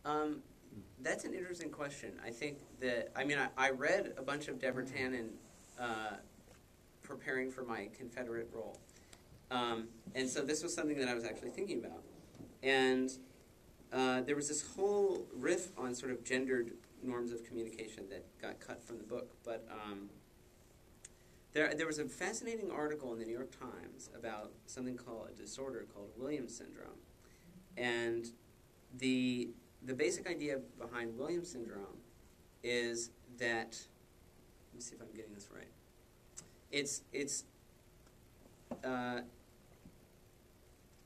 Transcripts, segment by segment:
That's an interesting question. I think that, I mean, I read a bunch of Deborah Tannen preparing for my Confederate role. And so this was something that I was actually thinking about. And there was this whole riff on sort of gendered norms of communication that got cut from the book. But there was a fascinating article in the New York Times about something called a disorder called Williams syndrome. And the basic idea behind Williams syndrome is that, let me see if I'm getting this right. It's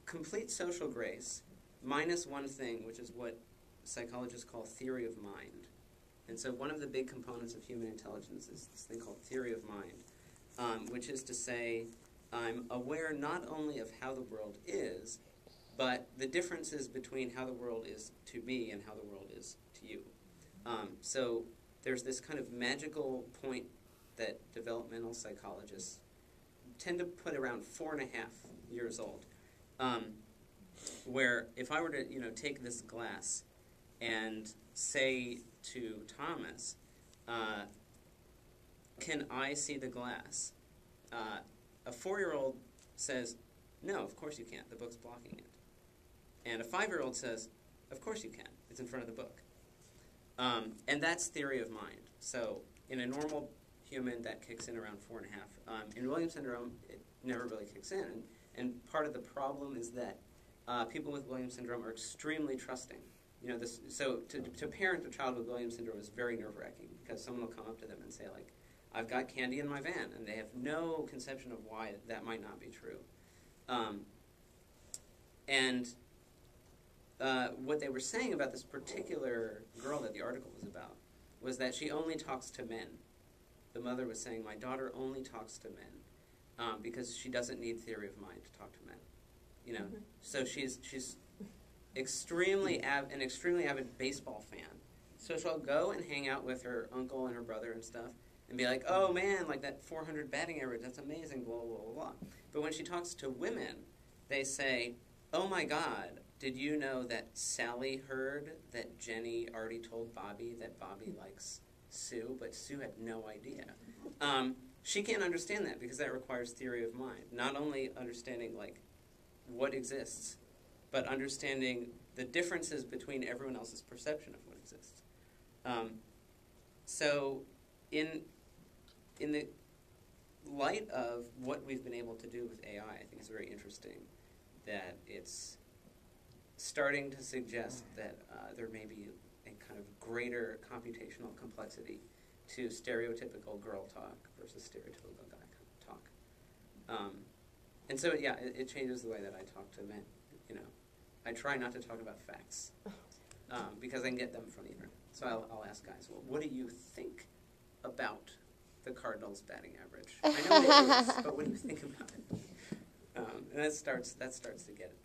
complete social grace minus one thing, which is what psychologists call theory of mind. And so one of the big components of human intelligence is this thing called theory of mind, which is to say I'm aware not only of how the world is, but the differences between how the world is to me and how the world is to you. So there's this kind of magical point that developmental psychologists tend to put around 4.5 years old, where if I were to, take this glass and say to Thomas, can I see the glass? A 4-year-old says, no, of course you can't. The book's blocking it. And a 5-year-old says, of course you can. It's in front of the book. And that's theory of mind. So in a normal human, that kicks in around 4.5. In Williams syndrome, it never really kicks in. And part of the problem is that people with Williams syndrome are extremely trusting. So to parent a child with Williams syndrome is very nerve-wracking because someone will come up to them and say, like, I've got candy in my van, and they have no conception of why that might not be true. What they were saying about this particular girl that the article was about was that she only talks to men. The mother was saying, my daughter only talks to men because she doesn't need theory of mind to talk to men. Mm-hmm. So she's an extremely avid baseball fan. So she'll go and hang out with her uncle and her brother and stuff and be like, oh man, like that 400 batting average, that's amazing, blah, blah, blah, blah. But when she talks to women, they say, oh my God, did you know that Sally heard that Jenny already told Bobby that Bobby likes Sue, but Sue had no idea? She can't understand that because that requires theory of mind. Not only understanding like what exists, but understanding the differences between everyone else's perception of what exists. So in the light of what we've been able to do with AI, I think it's very interesting that it's starting to suggest that there may be a kind of greater computational complexity to stereotypical girl talk versus stereotypical guy talk. And so, yeah, it changes the way that I talk to men. I try not to talk about facts because I can get them from the internet. So I'll ask guys, well, what do you think about the Cardinals' batting average? I know what it is, but what do you think about it? And that starts to get it.